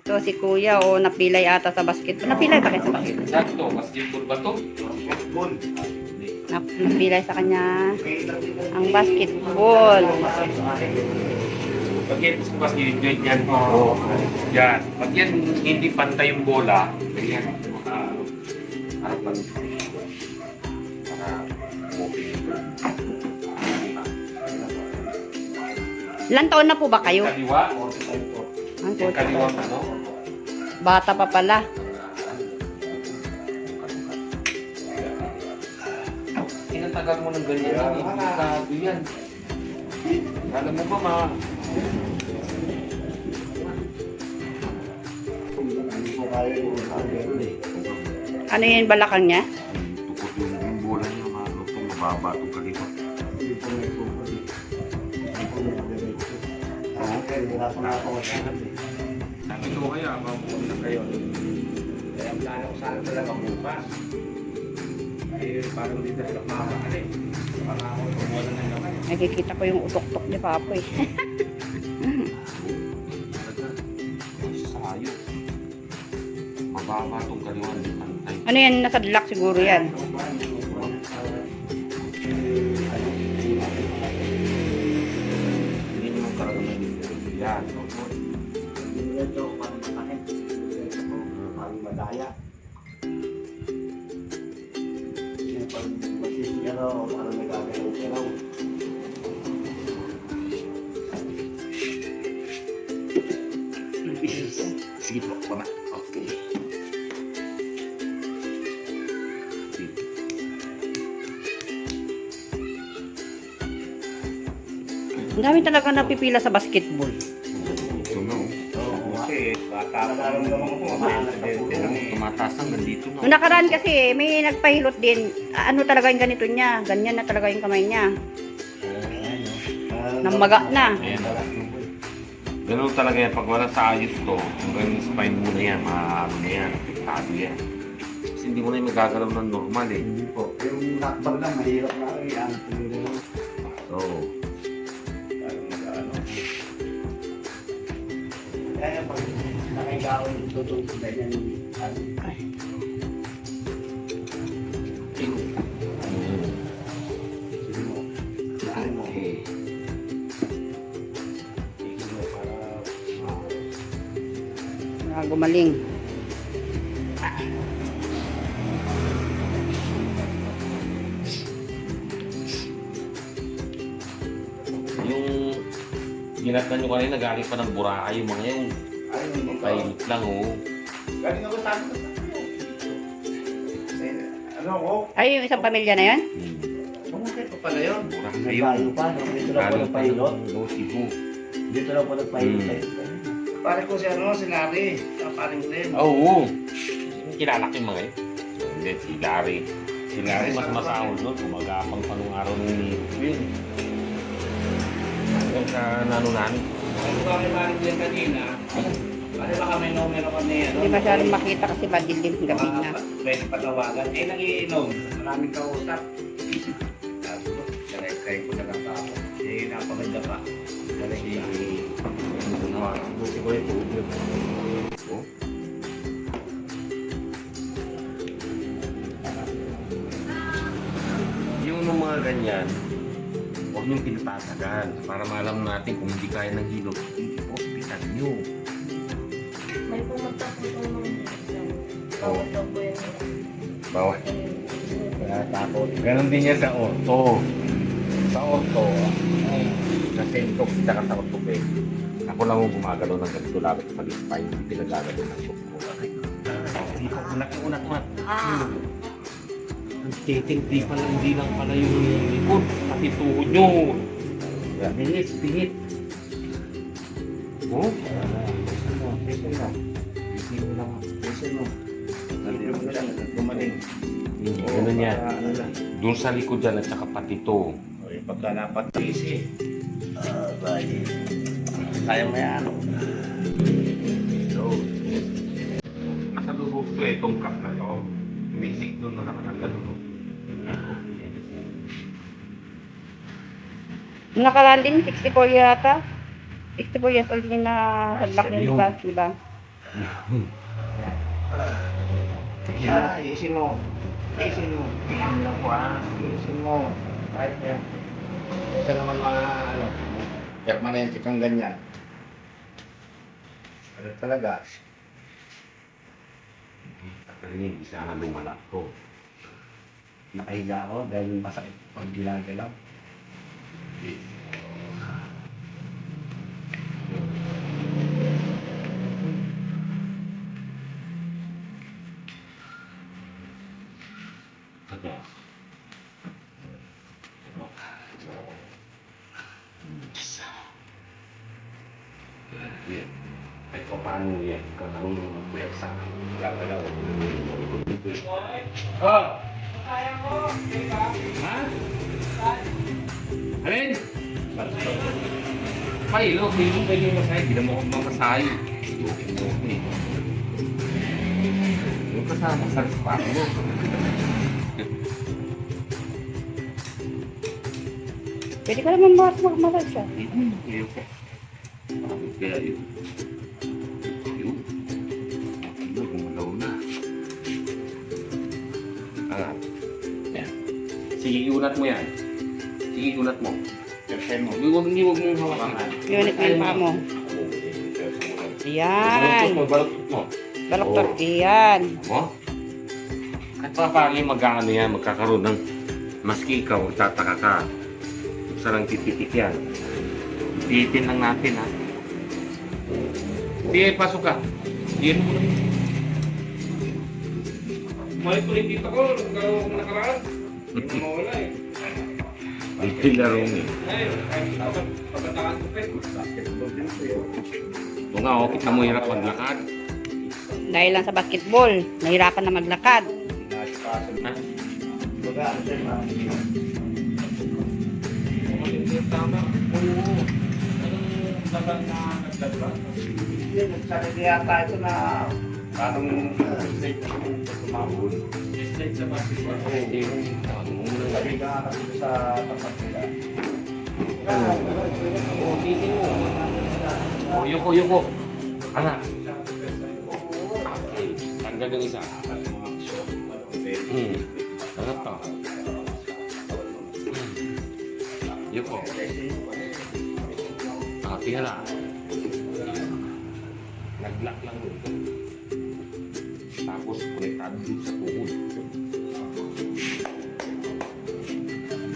Ito si Kuya, napilay ata sa basketball. Napilay ba kayo sa basketball? Sakto, basketball ba to? Basketball. Napilay sa kanya ang basketball. Pag yan, mas joint yan. Yan. Pag yan hindi pantay yung bola, ganyan. Harap lang. Para okay. Ilan taon na po ba kayo? Kaliwa? Ang Yung kaliwa puto. ano? Bata pa pala. Inatagal mo ng ganyan. Delikado yan. Alam mo ba, Ano yun balakang niya? tukot yung bola niya, malutong, mababa itong kaliwa. Ito kaya, mabuti kayo. Kaya plano ko sana talaga bukas. Eh, parang hindi talaga makakali. Baka ako wala na naman. Nakikita ko yung utok-tok ni Papa eh. Sayo. Mababa itong kaliwa. Pantay. Ano yan? Nasadlak siguro yan. Hindi nyo talaga nandito. Yan. Sige po, mama. Okay. Ang dami talaga napipila sa basketball. Ito na, Kasi bata pa lang naman ko. tumataas hanggang dito na. Noong nakaraan kasi, may nagpahilot din. Ano talaga yung ganito niya? Ganyan na talaga yung kamay niya. Namaga na. Ayan. Ganun talaga yan. Pag wala sa ayos to, hanggang yung spine mo na yan, maaano na yan, apektado yan. Kasi hindi mo na yung magagalaw ng normal eh. Hindi po. Yung nakbag lang, mahirap na yan. So, Parang mag-ano. Kaya pag nakikawin, tutulog na yan. Sige mo. Daan mo. okay. Sige mo para Gumaling. Yung ginatnan nyo kanina, galing pa ng Boracay yung mga yun. ayun. Pilot lang oh. Galing ako sa akin. Ano ako? Ay, yung isang pamilya na yun? Bumukit pa pala yun. Boracay yun. pa, no? Dito lang po Galing pa nagpahilot. ng Cebu. Dito lang po nagpahilot. Pare ko si si Larry. Paring Glenn. Oo. Kilala ko yung mga yun. Hindi, si Larry. Si Larry mas masahol nun. Gumagapang pa nung araw ng yun. Hanggang sa nanunan. Ano ba kay Paring Glenn kanina? Pare baka may numero kami. Hindi masyadong makita kasi madilim gabi na. Pwede patawagan. Eh, nagiinom. Maraming kausap. Sabi ko, kaya ko na lang ako. Eh, napaganda pa. Buti ko yung tubig. Oh. Yung mga ganyan, huwag niyong pinatatagan para maalam natin kung hindi kaya ng hilot, hospital niyo. May pumunta po ng Oo. bawat po yan. Bawal. Takot. Ganon din yan sa orto. Sa orto, ay, sa sentro, kita ka sa orto eh. Ako lang yung gumagalaw ng ganito lapit sa spine, hindi pinagagalaw ng sukro. Unak. Ang titing, hindi lang pala yung likod, pati tuhod nyo. Pingit. Oh? Gumaling. Ganun yan. Doon sa likod dyan at saka pati to. Pagka napatisi. Bye. Kaya mo yan. So, nasa lubog to eh, itong cup na to. Basic doon na nakakagano. Nakaraan din, 64 yata. 64 years old din na sadlak din, di ba? Isin mo. Isin mo. Isin lang po Isin mo. Kahit yan. Isa naman mga ano. Permanente kang ganyan. Ano talaga? Hindi sana lumala ko. Nakahiga ako dahil masakit pag ginagalaw. Ay, paano yan? Kung magpwersa, gagalaw. Oh! Ha? Alin? Pailo, hindi mo pwede masahe. Hindi naman ako mamasahe. Yung kasama sa spot mo. Pwede ka naman magmasal siya. Iyo po. Kaya yun. Yun. Ano, gumalaw na. Angat. Yan. Sige, iunat mo yan. Sige, iunat mo. Persen mo. Huwag mong hawakan. Unit mo yung paa mo. Yan. Baluktot mo. Baloktot. Oo. Yan. Mo? Kahit pa paano magkakaano yan, magkakaroon ng maski ikaw, tataka ka. Sarang tititik yan. Titin lang natin, ha? Sige, pasok ka. Diyan mo na. Mali ko dito ko, nakaraan. Hindi mo mawala eh. Hindi larong eh. Dapat pagkatakan ko basketball din sa'yo. O nga, oh, kita mo hirap maglakad. Dahil lang sa basketball, nahirapan na maglakad. Pinasikaso. Ha? Baga, ano sir, Tama. Oo. Anong laban na naglaban? Yun, nagsasabi yata ito na parang state na tumahon. State sa basketball. Hindi. Sabi ka nga kasi sa tapat nila. Oo, titin mo. Oo, yuko. Anak. Tanggal yung isa. Sarap to. Yuko. Tingala. Nag-lock lang dito. Tapos konektado dito sa tuhod.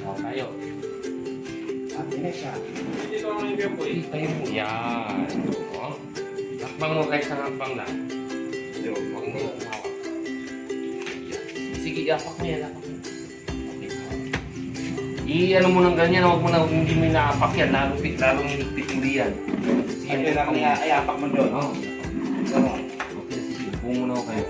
Tayo. Dito ang ibig po. Tayo mo. Yan. Hakbang mo kahit sa hakbang lang. Huwag mo hawak. Sige, yapak mo yan. I-ano mo ng ganyan, huwag mo na, hindi mo inaapak yan, lalong hinigpit uli yan. Sige, lang ayapak mo doon. Oo. Okay, sige, buong mo na ako kayo.